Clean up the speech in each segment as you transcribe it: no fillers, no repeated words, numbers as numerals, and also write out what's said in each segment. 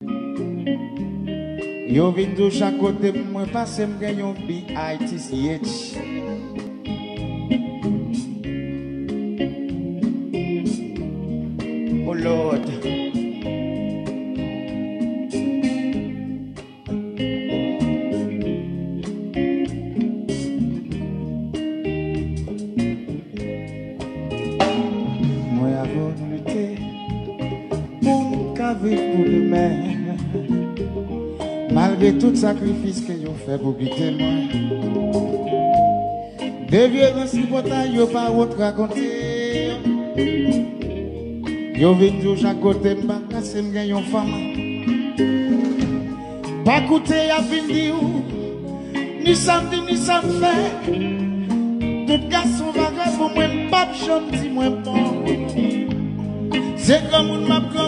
Yo vin de chaque côté, moi passe me gagne un BITCH. Oh Lord. Moi avant de lutter pour qu'à vivre pour demain. Malgré tout sacrifice que yo fait pour quitter moi. De vieux insupportables, yo pas autre raconter. Yo vin de chaque côté, m'ba casse m'gagne yon femme. Pas coûter à fin di ou, ni samedi ni fait. Tout garçon vagabond pour moi, m'pap chanti moi bon. C'est comme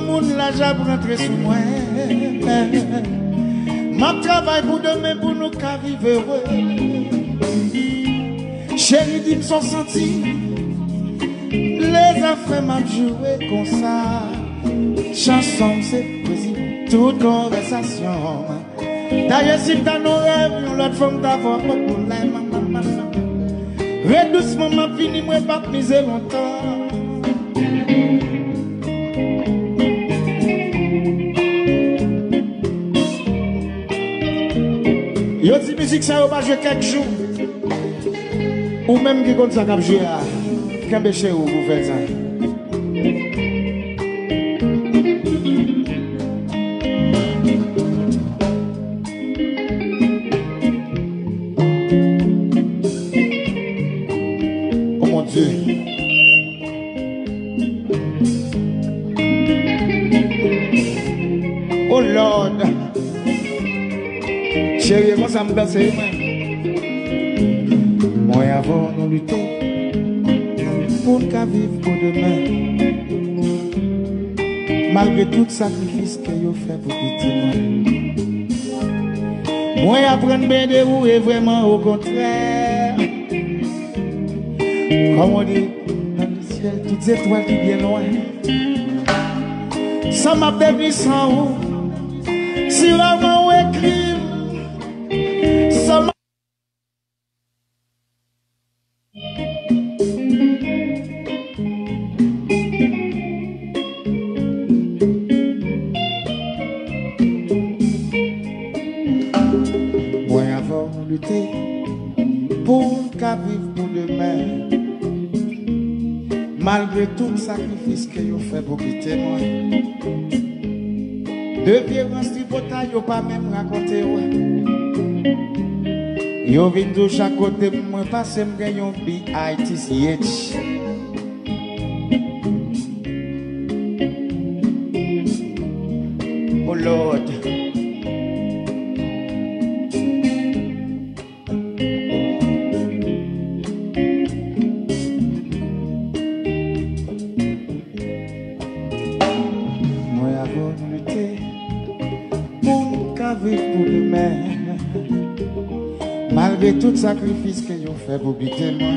moun, la j'ab rentre sous moi. Ma travail pour demain pour nous qu'à vivre heureux. Chérie dit me sont sentis. Les affaires m'a joué comme ça. Chanson c'est poésie, toute conversation. D'ailleurs si t'as nos rêves, l'autre femme d'avoir pas pour la maman. Redoucement m'a fini, moi pas miser longtemps. Yo di musique ça va jouer quelques jours. Ou même qui compte ça cap jouer à Kambéché ou vous faites ça. Oh mon Dieu. Oh Lord. Chérie, moi ça me danse. Moi avant nous lutter pour qu'à vivre pour demain. Malgré tout sacrifice que vous fait pour quitter moi. Moi apprendre bien de vous et vraiment au contraire. Comme on dit dans le ciel, toutes les étoiles qui viennent loin. Ça m'a devenu sans vous. Si vraiment on écrit. Moi avant lutter pour qu'à vivre pour demain. Malgré tout le sacrifice que vous fait pour quitter moi. De violence tripotale, vous pas même raconter. Yo vin de chaque côté, moi passe me gagne un BITCH. Oh Lord. Moi avant de lutter pour qu'à vivre pour demain. Malgré tout sacrifice que vous fait pour quitter moi.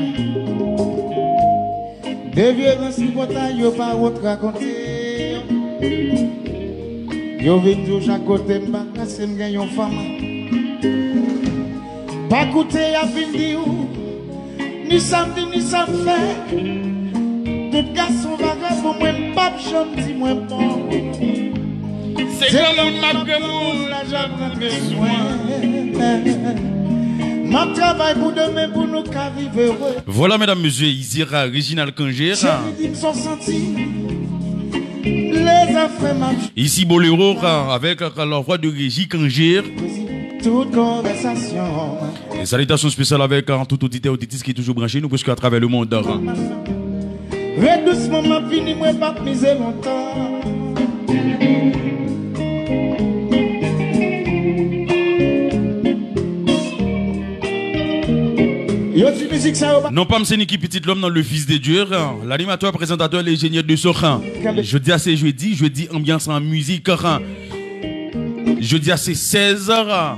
De vieux insupportables, yo pas autre raconter. Yo vin de chaque côté, m'ba casse m'gagne yon femme. Pas coûter à fin di ou, ni samedi ni fait. Tout garçon vagabond pour moi, m'pap chanti moi bon. C'est comme un magremou, la j'ab rentre sous moi. Ma travail pour demain pour nous qu'à vivre heureux. Voilà, mesdames, messieurs, Isira, Réginal Kanger. Ici, Boléro, avec la voix de Régie Kanger. Toute conversation. Et salutations spéciales avec tout auditeur auditrice qui est toujours branché, nous, presque à travers le monde. Redoucement, ma fini, moi, pas miser longtemps. Non pas c'est Niki Petit l'homme dans le fils de Dieu, l'animateur, présentateur, l'ingénieur de Sorin. Jeudi à c'est jeudi ambiance en musique. Jeudi à c'est 16h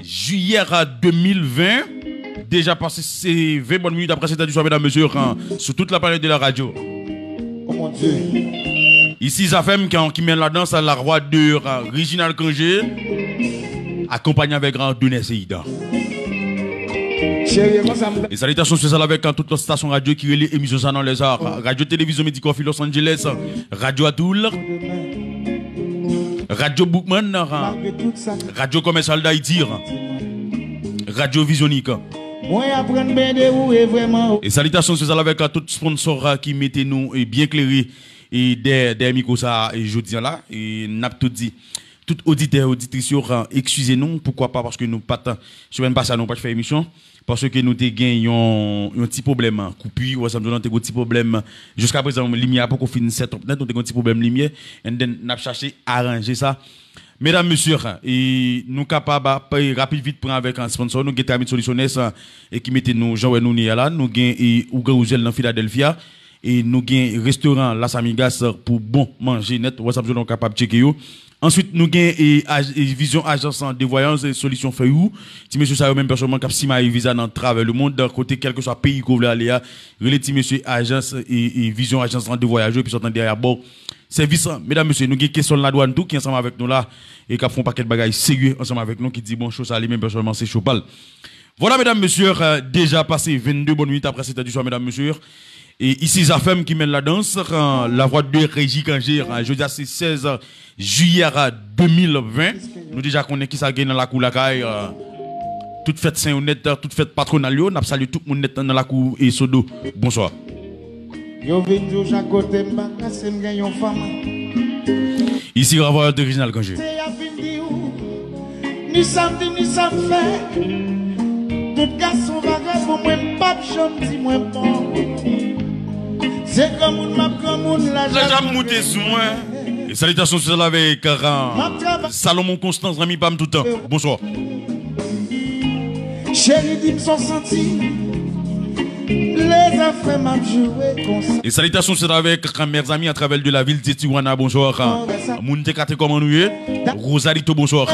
juillet 2020. Déjà passé c'est 20 bonnes minutes après cette du soir, mesdames et messieurs, sur toute la planète de la radio. Oh mon Dieu. Ici, Zafem qui mène la danse à la roi de Reginald Kangé, accompagné avec Doné Seida. Et salutations spéciales avec toute la station radio qui relie émission ça dans les arts. Radio Télévision Medicofi Los Angeles, Radio Atoul, Radio Bookman, Radio Commercial d'Haïti, Radio Visionique. Et salutations spéciales avec tout sponsor qui mettait nous bien clairé et des micros ça et jeudi là et n'a tout dit. Tout auditeur auditrice excusez-nous pourquoi pas parce que nous pas sur même pas ça nous pas faire émission parce que nous t'ai gagné un petit problème coupure ou ça nous un petit problème jusqu'à présent lumière pour qu'on finisse cette net nous t'ai un petit problème lumière et then n'a cherché arranger ça. Mesdames, messieurs, et nous capables rapide vite prendre avec un sponsor, nous avons Solutionnès et qui mettait nous Jean nous là, nous avons Ouga Ougel dans Philadelphia et nous avons restaurant Las Amigas pour bon manger net, WhatsApp nous capable checker yo. Ensuite nous avons Vision Agence de voyance et solution Fayou. Si monsieur ça même personnellement cap sima visa dans travers le monde côté quel que soit pays qu'on veut aller relatif monsieur agence et Vision Agence de voyage puis sortant derrière bon service, mesdames, messieurs, nous avons une question de la douane tout qui est ensemble avec nous là et qui font un paquet de bagages sérieux ensemble avec nous qui dit bon chose à lui même personnellement c'est Chopal. Voilà mesdames, messieurs, déjà passé 22 bonnes minutes après cette édition mesdames, messieurs. Et ici Zafem qui mène la danse, la voix de Régie Kangé, jeudi c'est 16 juillet 2020. Nous déjà connaissons qui ça gagne dans la cour la caille. Toute fête Saint-Honnête, toute fête patronale, nous avons salué tout le monde dans la cour et Sodo. Bonsoir. Ici, Ravoir de Reginald Kangé. Ni samedi, ni samedi, tout garçon vagabond, moi, pas gentil, moi, bon. C'est comme une la jambe montée sous moi. Et salutations sur la avec Salomon Constance, Rami Pam tout le temps. Bonsoir. Chérie, dis-moi son senti. Les affaires m'a joué comme ça. Et salutations c'est avec mes amis à travers de la ville de Tijuana, bonsoir. Moun Tekate comment nous y Rosalito, bonsoir.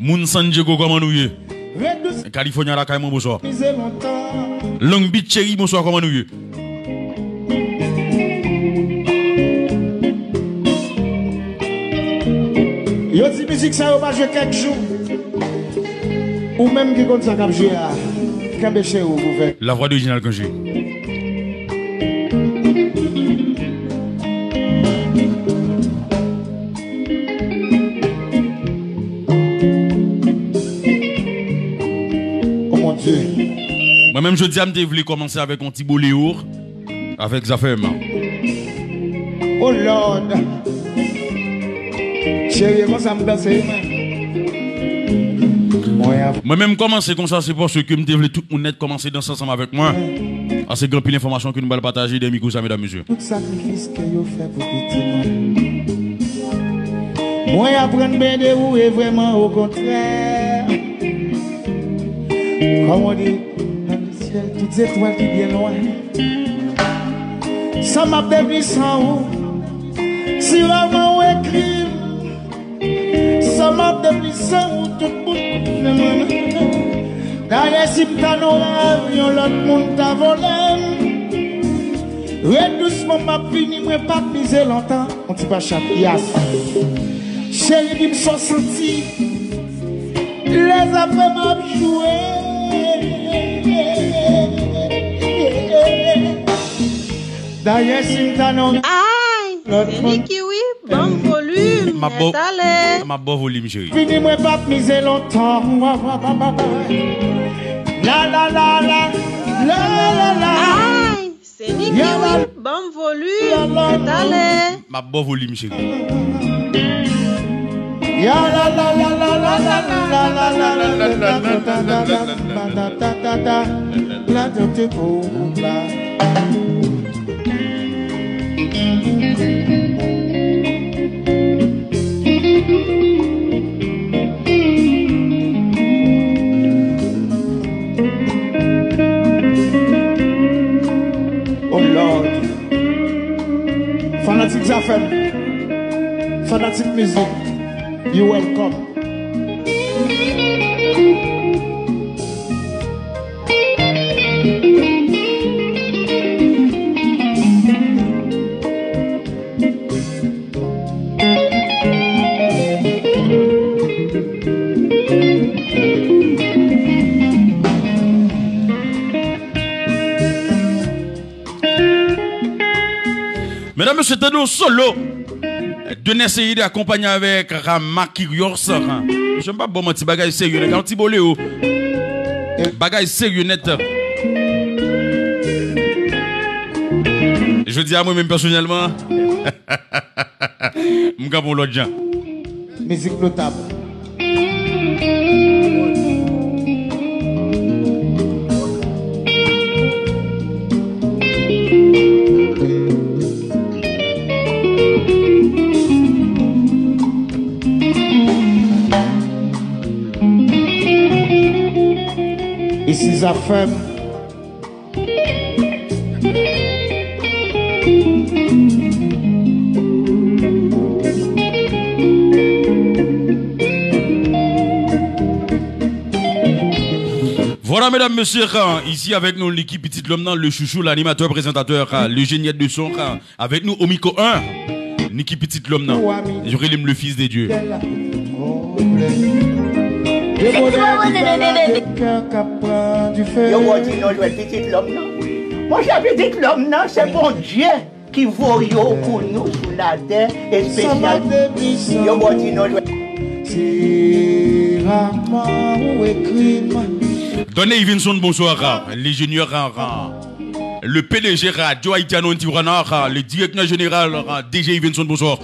Moun San Diego comment nous y California la Caïman, bonsoir. Long Beach Cherry, bonsoir comment nous y Yo di musique ça va jouer quelques jours. Ou même qui compte ça cap jouer à la voix de Reginald Kangé. Oh mon Dieu. Moi-même, je dis à me voulais commencer avec un petit boléo avec Zafem. Oh Lord. Chérie, moi ça me danse. Moi-même, commencer comme ça, c'est parce que je voulais tout le monde commencer dans ensemble avec moi. À ces grandes informations que nous allons partager des micros, mesdames et messieurs. Tout sacrifice que vous faites pour petit monde. Moi, apprendre bien de vous et vraiment au contraire. Comme on dit, dans le ciel, toutes les étoiles qui viennent loin. Ça m'a devenu sans vous. Si vraiment on écrit, ça m'a devenu sans vous tout le monde. D'ailleurs, si t'as nos rêves, l'autre monde t'a volé. Ouais, doucement, m'a fini, moi pas miser longtemps. On t'y pas chapias. Chérie, il me sont senti. Les affaires m'a joué. D'ailleurs, si t'as nos rêves. Aïe, c'est les kiwis, bon volume. Ma bon volume, chérie. Fini, moi pas miser longtemps. La la la la, la la la. Aïe, c'est les kiwis, bon volume. Ma bon volume, chérie. Ya la la la la la la la la la la la la. Oh Lord, fanatique Zafem, fanatique musique, you welcome. Mesdames, messieurs, c'est un solo. De n'essayer d'accompagner avec Rama Kyrios. Je ne pas bon petit bagage sérieux. Quand tu bolé au bagage sérieux net. Je dis à moi-même personnellement. M'ga pour l'autre gens. Musique notable. Ici Zafem. Voilà, mesdames, messieurs, ici avec nous l'équipe Petite L'Homme, le chouchou, l'animateur, présentateur, le génie de son, avec nous Omiko 1, Niki Petite L'Homme, j'aurais le fils des dieux. Moi j'avais dit que l'homme, c'est bon Dieu qui vaut pour nous sur la terre et spécialement. Donnez Yvinson, bonsoir, l'ingénieur, le PDG Radio Haïtiano Antivrana, le directeur général DG Yvinson, bonsoir.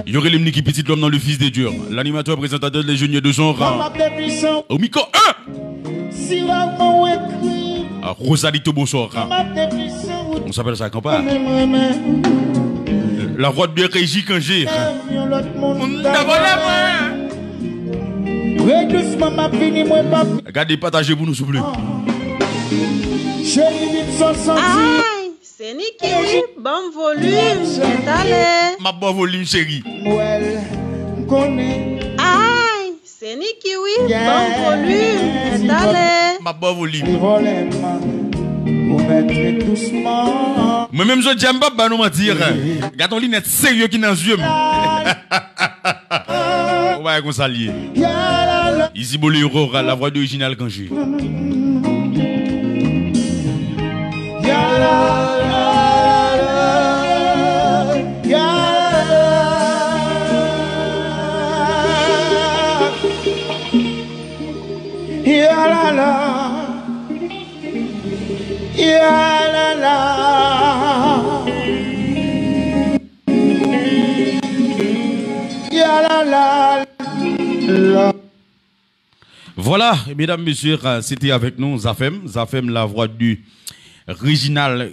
Il y aurait l'équipe Petite L'Homme dans le fils des dieux, l'animateur présentateur de l'ingénieur de son au micro 1. Rosalito, bonsoir. On s'appelle ça campagne. La voix de Régie Kangé. Regardez, partagez pour nous, s'il vous plaît. Aïe, c'est Niki, oui. Bon volume, c'est allé. Ma bon volume, chérie. Aïe, c'est Niki, oui. Bon volume, c'est allé. Ma bon volume. Moi-même, je n'aime pas nous mentir. Regarde ton lunette sérieux qui est dans les yeux. On va qu'on s'allie. Ici, Bolé Aurora, la voix d'original Kangé. Voilà, mesdames, messieurs, c'était avec nous Zafem, la voix du Réginal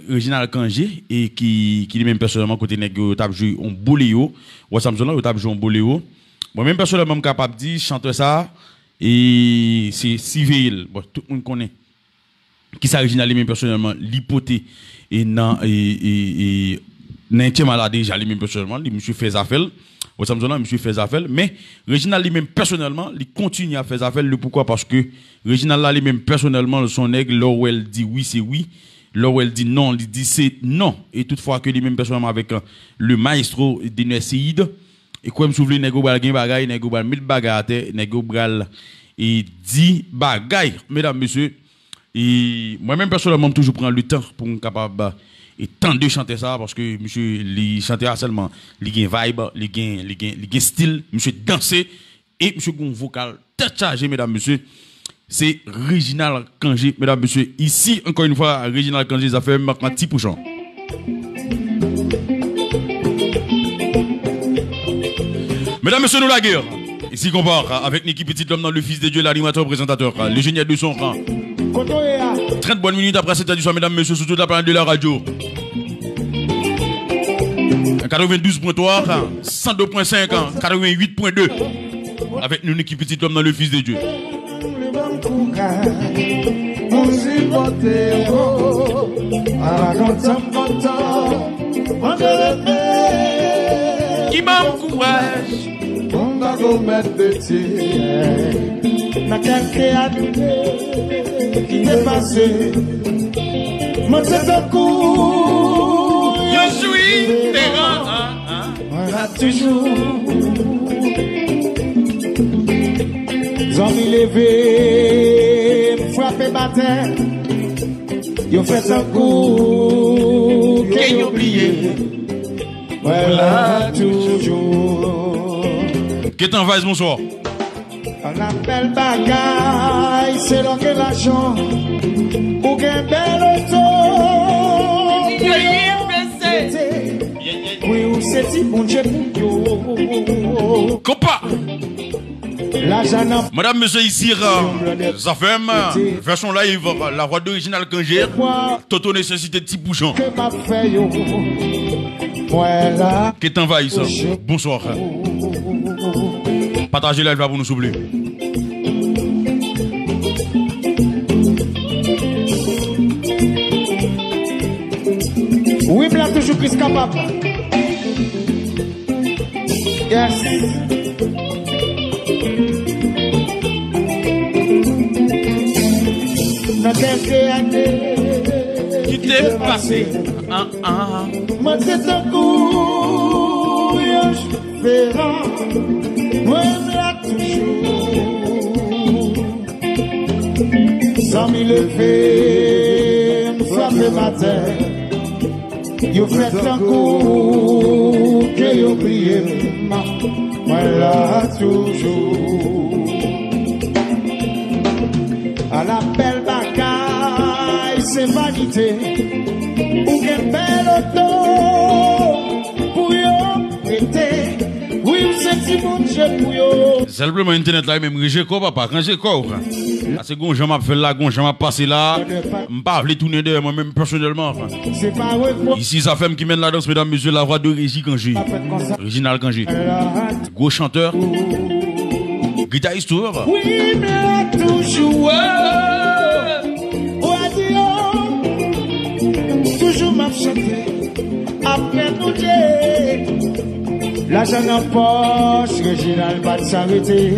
Kangé, et qui lui-même personnellement côté nèg t'a joué en boléo, ou Samson t'a joué en boléo. Moi-même personnellement capable de dire chanter ça, et c'est civil, bon, tout le monde connaît. Qui ça Réginal lui-même personnellement l'hypothèse et n'intime malade déjà lui-même personnellement, lui monsieur fait affaire. Au Samson, monsieur fait affaire, mais Réginal lui-même personnellement, il continue à faire affaire. Pourquoi? Parce que Réginal lui-même personnellement, son aigle, là où elle dit oui, c'est oui. Là où elle dit non, il dit c'est non. Et toutefois que lui-même personnellement avec le maestro d'Ineseid, et comme je vous dis, nego bral gen bagay, nego bral 1000 bagay, nego bral et 10 bagay, mesdames, messieurs. Et moi-même personnellement, toujours prendre le temps pour être capable et tant de chanter ça parce que monsieur il chantait seulement il gain vibe il gain style monsieur danser et monsieur gon vocal tête chargé mesdames messieurs c'est Réginal Kangé mesdames messieurs ici encore une fois Réginal Kangé ça fait maintenant 10%. Mesdames messieurs nous la guerre ici qu'on part avec Niki Petite L'Homme dans le fils de Dieu l'animateur présentateur le génie de son rang. 30 bonnes minutes après cette édition, mesdames, messieurs, sur toute la planète de la radio. 92.3, 102.5, 88.2. Avec nous, une équipe Petite L'Homme dans le fils de Dieu. Qui m'a courage. On va go mettre de Ma quelqu'un qui t'est passé. Moi, c'est un coup. Je suis terrain. On a toujours. Zombie levé, frappé bataille. Yo fait un coup. qu'il oublié. Voilà toujours. Qu'est-ce que bonsoir? On appelle bagaille, c'est donc l'argent. Ou qu'un bel auto. Oui, ou c'est si bon Dieu pour Compa. Madame, monsieur, ici, Zafem, version live, la voix d'original Kangé, Toto nécessité de petits bouchons. Qu'est-ce que t'envahis ça? Bonsoir. Partagez la live pour nous souffler. Oui, blanc toujours plus capable. Yes. Qui t'est passé? Moi, c'est un coup, je verrai. Moi, là toujours. Sans m'y lever, me frapper ma tête. You fait un coup que you oublié, moi là toujours. À la belle bagaille, c'est vanité. Ou qu'un bel auto pour yo prêter. Oui, c'est si bon Dieu pour yo. Simplement internet là, même j'ai quoi papa, quand j'ai quoi? C'est bon, j'en m'a fait là, j'en m'a passé là. M'pas vle tourner derrière moi-même personnellement. C'est pas vrai. Ici, ça fait qui mène la danse, mesdames, messieurs, la voix de Régie Kangé. Original Kangé. Gros chanteur. Guitariste tour. Oui, mais toujours. Toujours m'a chanté. Après nous l'argent en poche, Réginal va s'arrêter.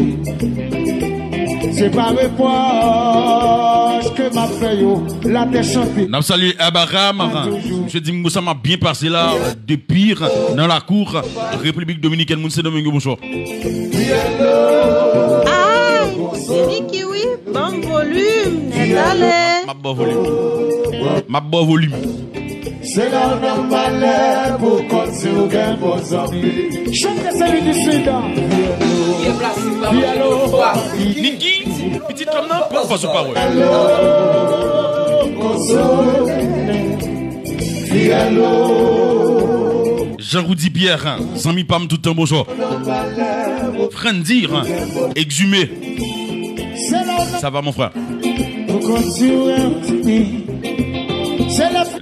C'est pas mes poches que m'a fait yo, la terre chantée. Nous saluons Abraham. Monsieur Dimoussa m'a bien passé là, de pire, dans la cour, République Dominicaine. Monsieur Domingo, bonsoir. Aïe, c'est Niki, oui, bon volume, n'est allé. Ma bon volume. Ma bon volume. C'est l'homme malheur pour qu'on se regagne vos amis. Chantez celui du Sud. Niki, petite comme non, pour faire ce parole. Jean-Roudi Pierre, Zami Pam tout le temps, bonjour. Frendir, exhumé. Ça va mon frère.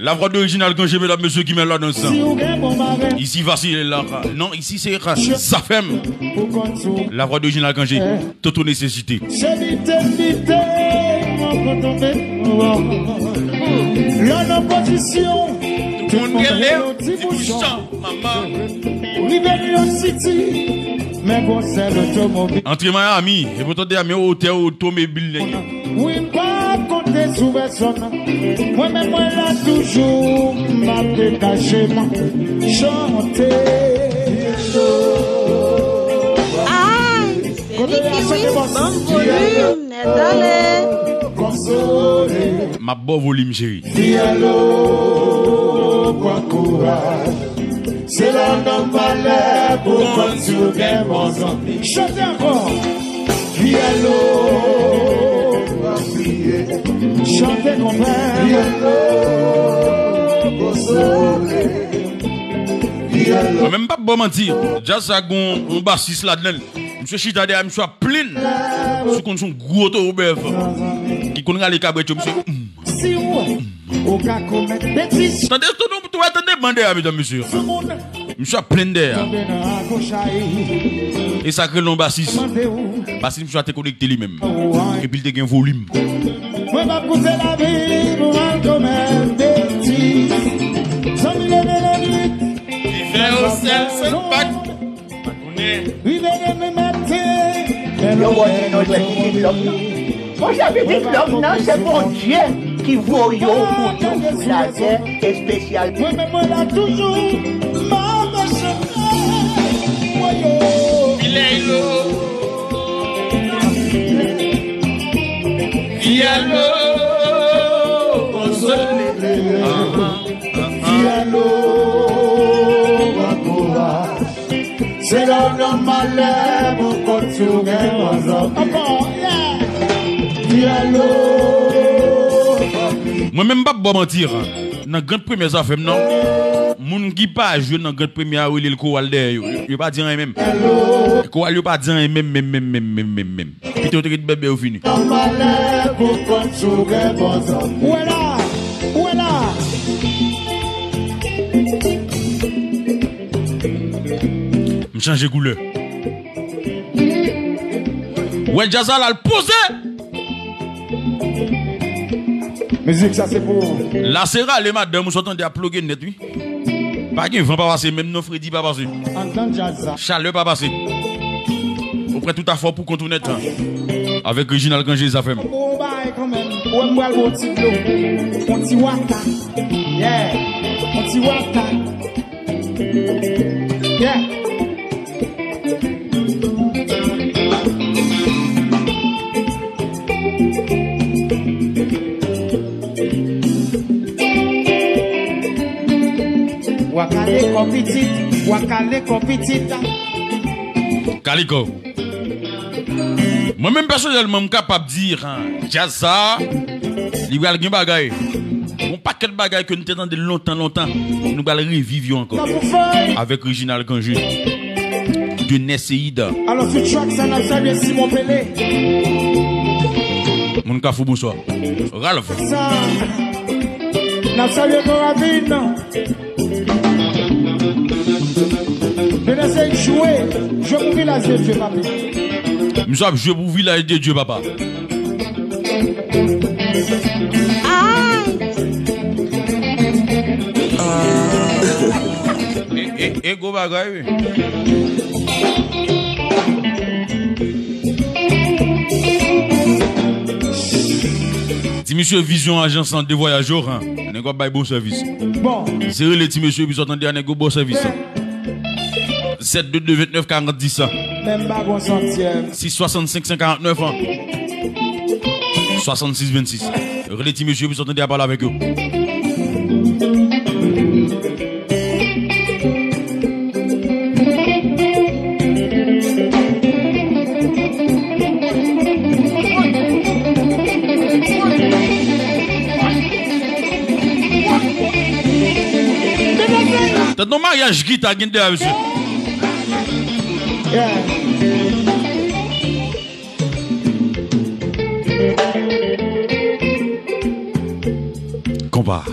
La voix d'original quand j'ai mesdames, messieurs qui met là dans ça. Ici Vassil est là. Non, ici c'est Zafem. La voix d'original quand j'ai Toto nécessité. L'en opposition. Tout le monde est petit bouchon, maman. Mais bon, c'est l'automobile. Entre Miami, et pour t'aider à mes hôtels automobiles. Oui, pas compter sous personne. Moi-même, moi là, toujours, m'a dégagé, chanter. Aïe, c'est Niki, oui, bon volume, n'est allé. Ma bon volume, chérie. Diallo, bon courage. C'est l'homme malheur pour qu'on se regagne vos amis. Chantez encore. Diallo. Chantez mon frère. Même pas bon mentir. Déjà ça on bassiste là-dedans. Monsieur Chitade a monsieur plein. Sous qu'on son gros to bœuf. Qui connaît les cabrettes monsieur. Si ou au cas commettre bêtise. Attendez, tu vas demander à mesdames messieurs. Monsieur plein d'air. Et ça que l'on bassiste. Bassiste monsieur a été connecté lui-même. Et puis il te gagne volume. Moi va pousser la vie pour mal commettre bêtise. Sans me lever la nuit. Il fait au sel, c'est pas. Oui, mais me matin. Moi j'avais dit que l'homme, non, c'est bon Dieu qui vaut yo pour nous sur la terre et spécial. Oui, mais moi là toujours, maman Il est l'eau. Il est l'eau. Consolé. Diallo. C'est l'homme malheur pour continuer aux hommes. Encore, yeah. Moi-même, pas bon mentir. Dans la grande première affaire, non. Moun qui pas joué dans la grande première, il est le coal d'air. Il pas dire même. Le coal, il pas dire même. Puis tu as dit bébé au fini. Voilà. Je change de couleur. Ouais, Jazza l'a posé. Musique, ça c'est pour. La Serra, les madames, vous s'entendez à plugger net, oui. Pas qu'il vent pas passer, même non Freddy pas passer. Entendre Jazza. Chaleur pas passer. Vous prenez tout à fort pour contourner net. Avec Reginald quand j'ai ça fait. On va quand même. On va le petit bloc. On t'y waka. Yeah. On t'y waka. Yeah. Wakale compétit. Calico. Moi-même personnellement, je suis capable de dire, Jazza, il y a des bagailles. Un paquet de bagailles que nous attendons longtemps. Nous allons revivre encore. Avec Reginald Kanju. De Nesseïda. Alors, ce track, ça n'a pas de Simon Pelé. Mon cafou, bonsoir. Ralph. Ça. N'a pas de Corabine. Je n'essaie de jouer. Je vous village de Dieu, papa. Nous sommes joués pour village de Dieu, papa. Et go bagaille. Si monsieur Vision Agence de voyageurs, n'est pas bon service. Bon. C'est les petits monsieur qui sont en dernier bon service. 722 29 40 10 même pas bon centième. 665 549 ans. 66 26. Les petits monsieur qui sont en train de parler avec eux. T'as ton mariage qui t'a gagné monsieur. Yeah. Compare.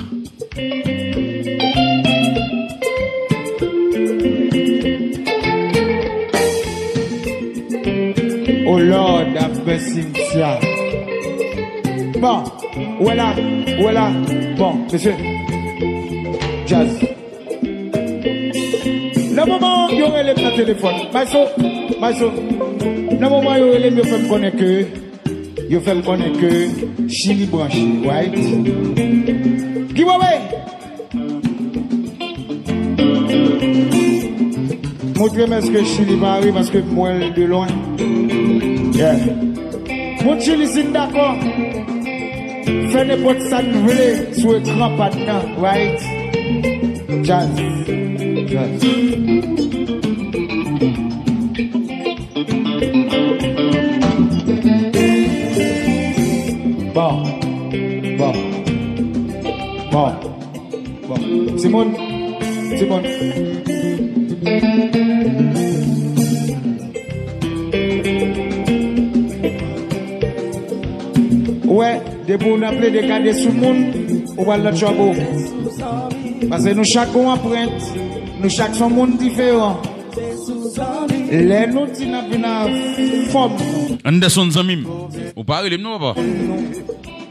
Oh Lord, have mercy. Bon, voilà. Bon, monsieur. Jazz. Le moment où il y aurait le téléphone, Maïso, le moment où il y aurait le fait me connaître que, Chili branché, right? Giveaway! Montrez-moi ce que Chili va arriver parce que moi, de loin. Yeah. Mon Chili, c'est d'accord. Fais n'importe ça que vous voulez sur écran maintenant, right? Jazz. Bon. Simone. Ouais, depuis on a appelé des garder sous le monde, on va le chapeau. Parce que nous chaque empreinte, nous chaque son monde différent. Les nous qui n'a pas une forme. Anderson Zamim, vous parlez de nous pas?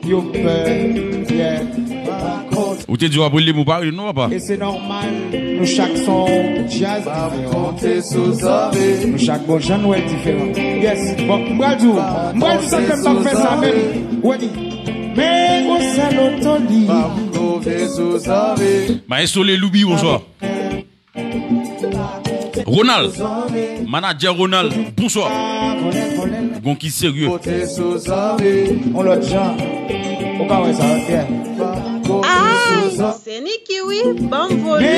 Yo yeah. Ou t'es dit vous parlez de nous pas? Et c'est normal, nous chaque son jazz différent. Nous chaque bon genre est différent. Yes, bon, moi ça fait pas faire ça même. Ouais, mais on s'est l'autolie. Maestro les Loubi, bonsoir. Ronald, manager Ronald, bonsoir. Bon qui sérieux. On l'autre gens. On va voir ça, yeah. Aïe, c'est Niki, oui. Bon volume.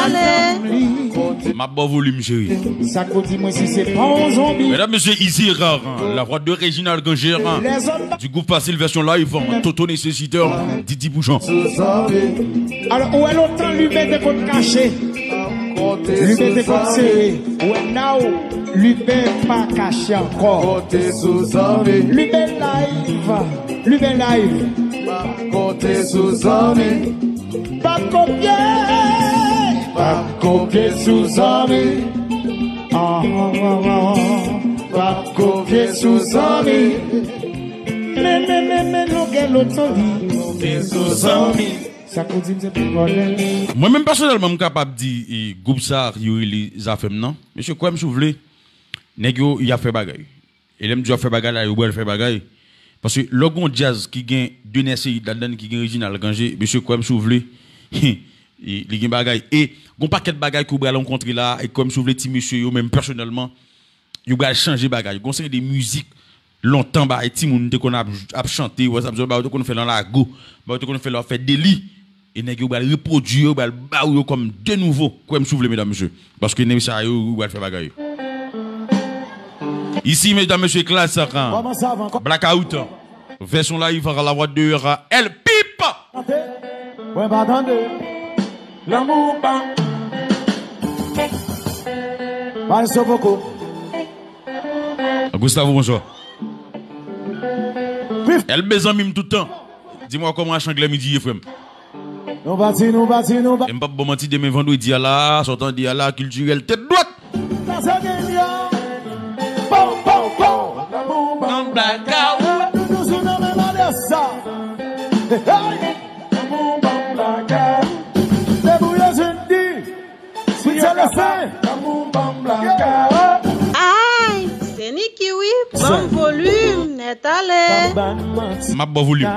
Allez. Ma bon volume, chérie. Ça côté moi si c'est pas un zombie. Mesdames, messieurs, Easy Rare, la voix de Réginald Ganger, du groupe Facile version live, Toto Nécessiteur, Didi Bouchon. Alors, où est l'autant lui met des côtes cachées? Lui met des côtes serrées. Ouais, now, lui met pas caché encore. Lui met live. Lui met live. Côté sous amis. Pas copier. Pas copier sous amis. Pas copier sous amis. Mais, non, quel autre Côté sous amis. Ça continue, c'est plus problème. Moi-même, personnellement, je suis capable de dire, groupe ça, il a fait non. Monsieur, quoi, je voulais, il a fait bagaille. Et là, il a fait bagaille, il a fait bagaille. Parce que le grand jazz qui gagne deux NSI, qui gagne Réginald Ganger, monsieur, quoi, je voulais, il gagne bagaille. Et, il y a un paquet de bagaille que vous allez rencontrer là, et comme je voulais dire, monsieur, même personnellement, il va changer bagaille. Il y a des musiques. Longtemps, bah, et Timoun, qu'on a chanté, ou qu'on fait dans la go, qu'on fait leur fait délit, et nous va reproduire, comme de nouveau, comme je mesdames, messieurs. Parce que nous va faire bagaille. Ici, mesdames, messieurs, classe, Blackout, version live, la voix de El Pipa. Ouais, bah, attendez. L'amour, bah. Bah, c'est beaucoup. Gustavo, bonjour. Elle besoin mime tout le temps. Dis-moi comment je chante midi, frère. Nous bâtis. Et je pas bon mentir demain vendredi à la, sortant de la culturelle tête droite. Aïe, c'est Niki, oui. Bon volume, net allé. Ma bon volume.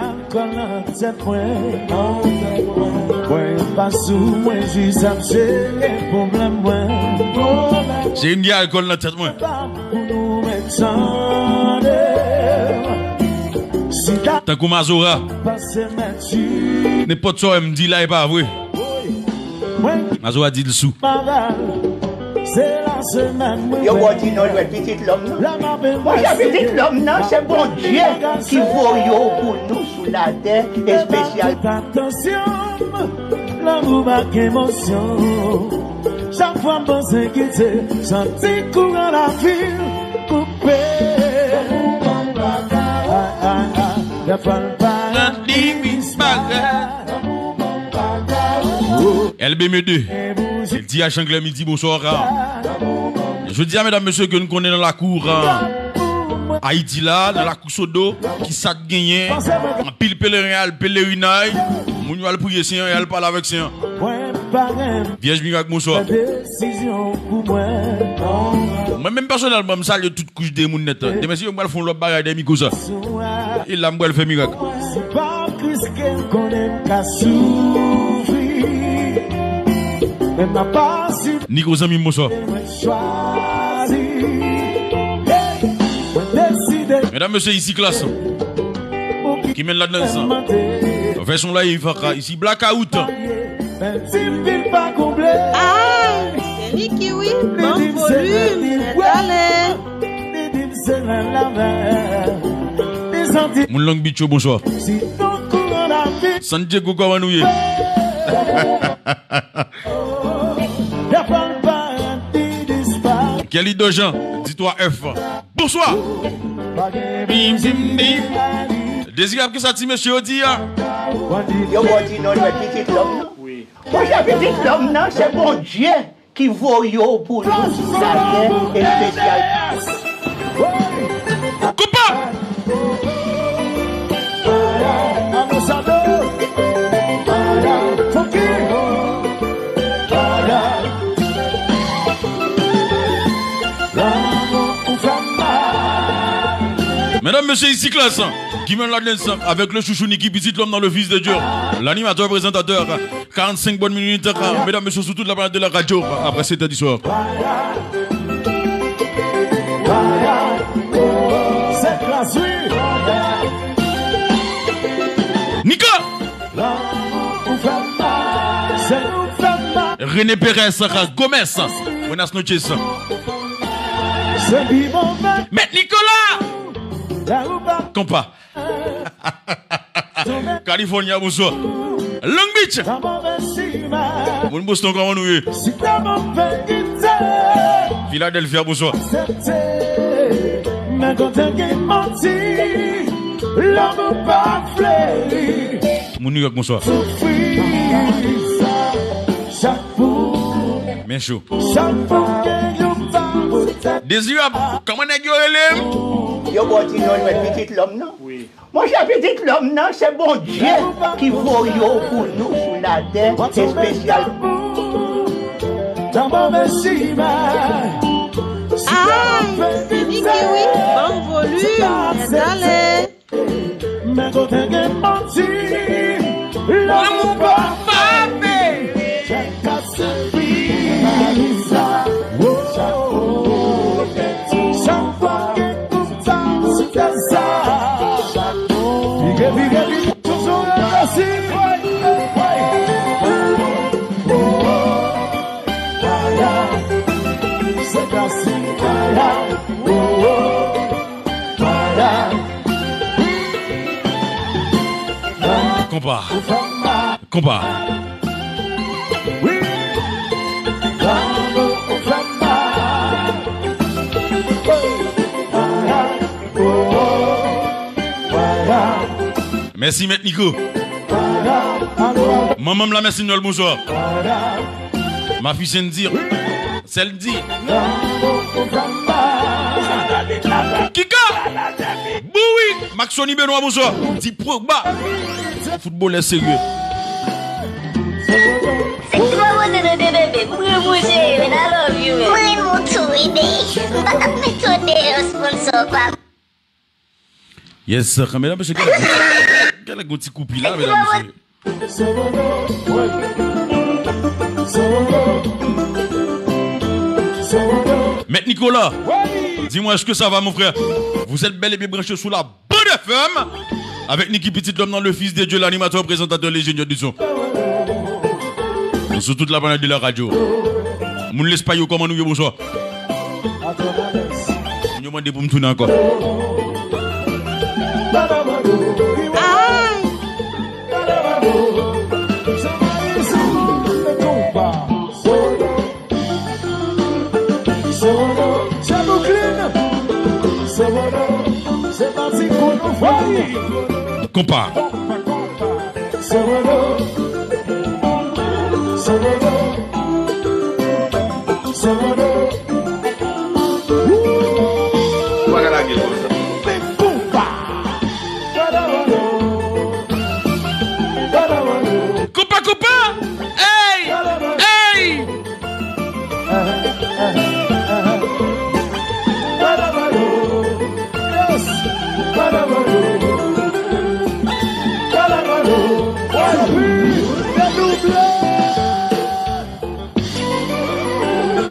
J'ai une gueule alcool dans la tête, moi. Tant que Mazora. N'importe quoi, me dit là, et pas vrai. Mazora dit le sou. Yo, dit non, le petit l'homme, non. Moi, j'ai petit l'homme, non, c'est bon Dieu qui voyou pour nous sous la terre et spécial. Attention, l'amour marque émotion. Chaque fois, je pense inquiété, senti courant la ville, coupé. LBM2. Il dit à Changlais midi bonsoir. Je dis à mesdames, messieurs que nous connaissons dans la cour Haïti là, dans la cour Sodo, qui s'est gagné, en pile pèlerinage, mon nous allons prier Seigneur et elle parle avec Seigneur. Vierge miracle, bonsoir. Moi-même personnellement, je salue toute couche de mon net. Des messieurs, je vais faire l'autre bagaille des micros. Et là, je vais faire miracle. Nico Zami, bonsoir. Mesdames, messieurs, ici classe. Qui mène la danse. Version live, ici Blackout. Aïe, c'est Niki, oui. Bon volume, net allé. Mon Long Beach, bonsoir. San Diego Kawanouye. Kelly Dojan, dis-toi F. Bonsoir. Bim, bim, bim. Désirable que ça t'y monsieur dit. Yo, dit non, le petit l'homme, non. Oui. Moi, j'ai petit l'homme, non, c'est bon Dieu qui voyou pour nous sous la terre et spécial. Coupa! Mesdames, messieurs, ici classe, qui mène la danse avec le chouchou Niki Petit l'homme dans le fils de Dieu. L'animateur présentateur, 45 bonnes minutes, mesdames, messieurs, sur toute la planète de la radio, après 7h du soir. Nika! René Pérez, Gomez. Buenas noches. Mais Nicolas! Compa. California, bonsoir. Long Beach. Mon Boston, comment nous est? Philadelphia, bonsoir. Mon New York, bonsoir. Bien chaud. Désirable, comment est-ce que Yo, bon, tu n'as petit l'homme, non? Oui. Moi, j'ai petit l'homme, non? C'est bon Dieu qui vaut yo pour nous sur la terre. C'est spécial. Ah, c'est dit que oui, bon volume, allez. Mais quand t'es menti, l'amour pas fait. J'ai cassé chaque fois que tout ça, c'est ça. Big, toujours ainsi. C'est ainsi. Combat. Merci, Maître Nico. Maman me la merci, Noël, bonsoir. Ma fille, c'est dire. C'est le dit. Kika! Boui! Maxoni Benoît, bonsoir. Dit Pogba. Football est sérieux. C'est toi, moi, c'est bébé. Pour bouger, I love you. Moi, mon tout, sponsor, papa. Yes, mesdames, monsieur, quel est le petit coupi là, mesdames, monsieur? Maître Nicolas, dis-moi, est-ce que ça va, mon frère? Vous êtes bel et bien branché sous la bonne FM avec Niki Petit, l'homme dans le fils de Dieu, l'animateur, présentateur, l'ingénieur du son. Et sur toute la planète de la radio. Moun l'espagnol, comment nous y bonsoir? Nous demandons pour me tourner encore. C'est parti pour nous voir. Compa. Compa. Hey.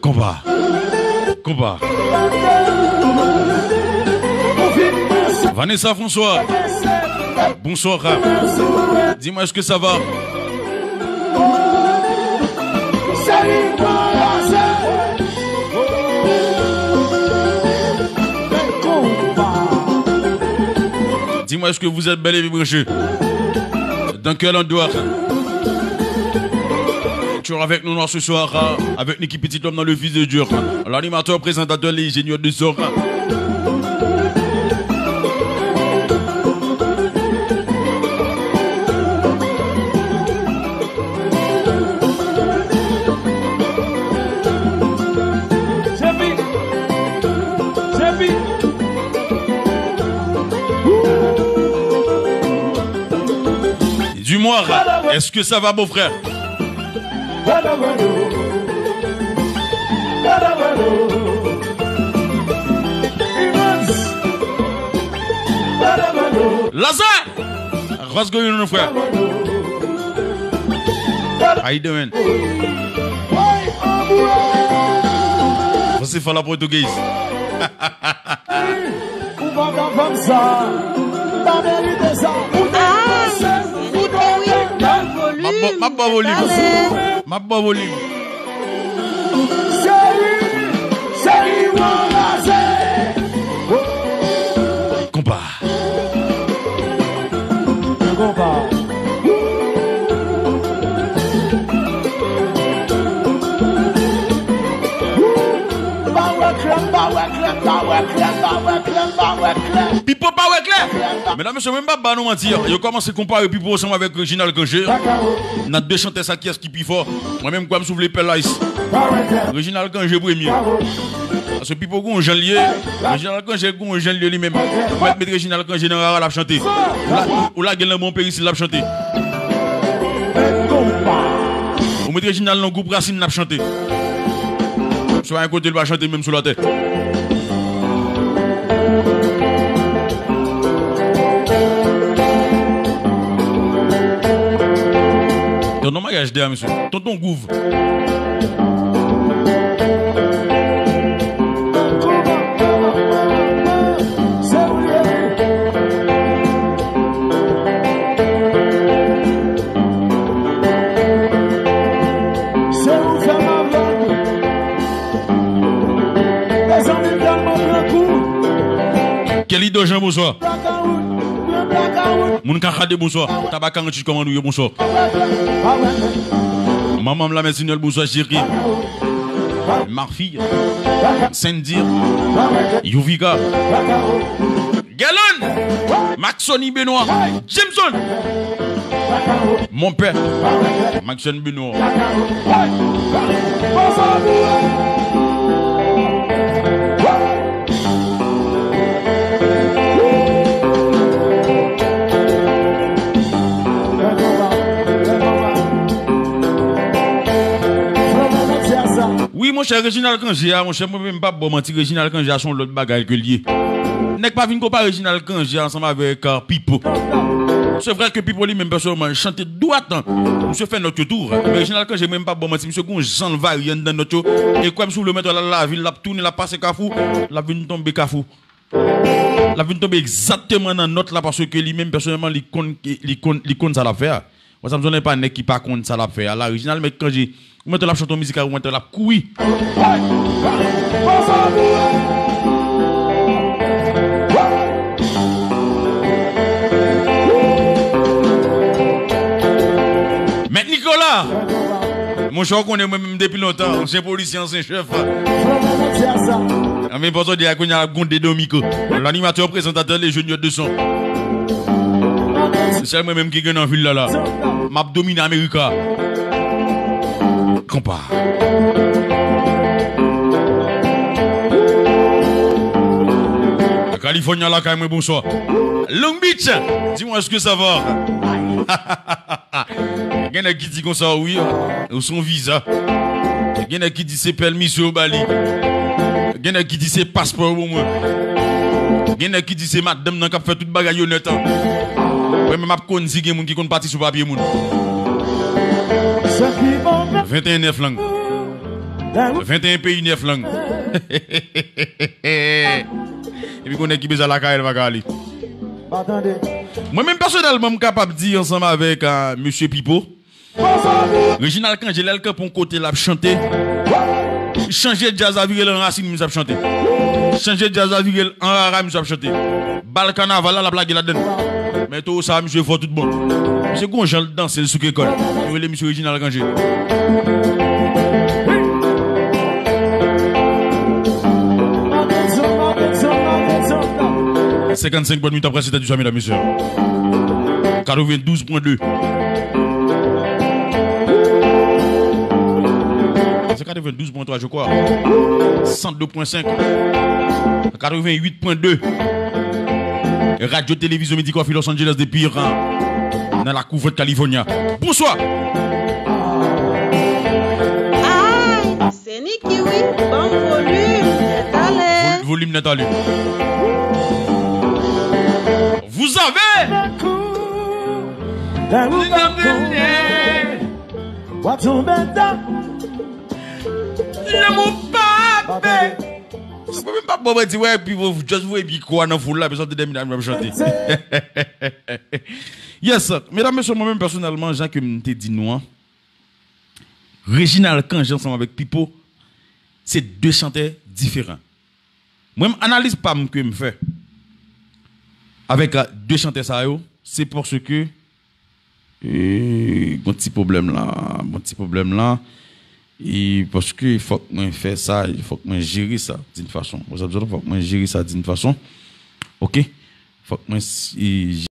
Combat. Vanessa, François. Bonsoir. Dis-moi, est-ce que ça va? Dis-moi, est-ce que vous êtes bel et bien branché? Dans quel endroit? Tu es avec nous ce soir, avec Niki Petit, l'homme dans le fils de Dieu, l'animateur, présentateur, l'ingénieur de son. Dis-moi, est-ce que ça va, mon frère? Lazare! What's going on, frère? How you doing? Você fala português? Ma volume. Compas. Pipo pas ouais clair. Mesdames, monsieur, même pas nous mentir. Il commence à comparer Pipo ensemble avec Reginald Kangé. On a deux chanteurs ça qui est plus fort. Moi-même, quoi, me souffle les pelles ice. Reginald Kangé premier. Parce que Pipo gon Jean lié. Reginald Kangé gon Jean lié lui-même. Mettre Reginald Kangé dans la chanter. Ou la gueule mon père ici l'a chanter. Ou mettre Reginald dans le groupe Racine l'a chanter. Soit un côté il va chanter même sur la tête. Ton mariage derrière, monsieur. Tonton Gouve. Quel idole Jean, bonsoir. Moun kakade bonsoir. Tabakan tu commande bonsoir. Maman la médecine bonsoir chérie. Marfille. Saint-Dir. Yuvika. Galon. Maxoni Benoît. Jameson. Mon père. Maxon Benoît. Oui, mon cher Reginald Kangé, mon cher, moi même pas bon mentir, Reginald Kangé a son l'autre bagaille que lié. N'est pas venu comparer Reginald Kangé ensemble avec Pipo. C'est vrai que Pipo lui même personnellement chanter droitement. Monsieur fait notre tour. Reginald Kangé même pas bon mentir, monsieur gon Jean variant dans notre tour. Et comme si le mettre la ville, la tourner, la passer Kafou, la vient tomber Kafou. La vient tomber exactement dans notre là parce que lui même personnellement il compte ça l'affaire. Moi ça me donne pas nek qui pas compte ça l'affaire. La Reginald mais quand j'ai ou mettre la chanson musicale ou mettre la couille. Mais Nicolas, mon choix qu'on est même depuis longtemps, ancien policier, ancien chef. En même temps, il y a Gondé Domico, l'animateur présentateur les juniors de son. C'est moi-même qui gagne en ville là. M'a dominé America. Compas. La Californie là quand même bonsoir. Long Beach, dis-moi est-ce que ça va? Il y en a qui dit comme ça oui, ou son visa. Il y en a qui dit c'est permis sur Bali. Il y en a qui dit c'est passeport au moins. Il y en a qui dit c'est madame qui a fait toute bagaille honnête. Ouais, mais m'a connait si quelqu'un qui compte partir sur papier moun. 21 9 langues. 21 pays 9 langues. Et puis qu'on est qui besoin la caille va aller. Moi même personnellement je suis capable de dire ensemble avec monsieur Pipo. Reginald Kangé l'elke pour côté l'a chanter. Changer jazz à virer en racine nous a chanter. Changer jazz à virer en rara nous a chanter. Bal carnaval la blague là dedans. Mais tout ça monsieur faut tout bon. Monsieur Gonjal danser sous école. Nous les monsieur Reginald Kangé. 55 bonnes minutes après c'était du soir mesdames et messieurs. 92.2. C'est 92.3 je crois. 102.5. 88.2. Radio Télévision Médico Los Angeles depuis dans la couvre de Californie. Bonsoir. Aïe, c'est Niki, oui. Bon volume. Allez. Volume net allé. Vous avez le mot pape. C'est même pas bon dire ouais puis vous juste vous et puis quoi dans foule là besoin de me chanter. Yes, mesdames et messieurs, moi-même personnellement, Jean que me dit nous Reginald Kangé ensemble avec Pipo c'est deux chanteurs différents. Moi, je n'analyse pas ce que je fais avec deux chanteurs, c'est parce que mon petit problème là, et parce que il faut que je fasse ça, il faut que je gère ça d'une façon. Il faut que je gère ça d'une façon. OK? Il faut que je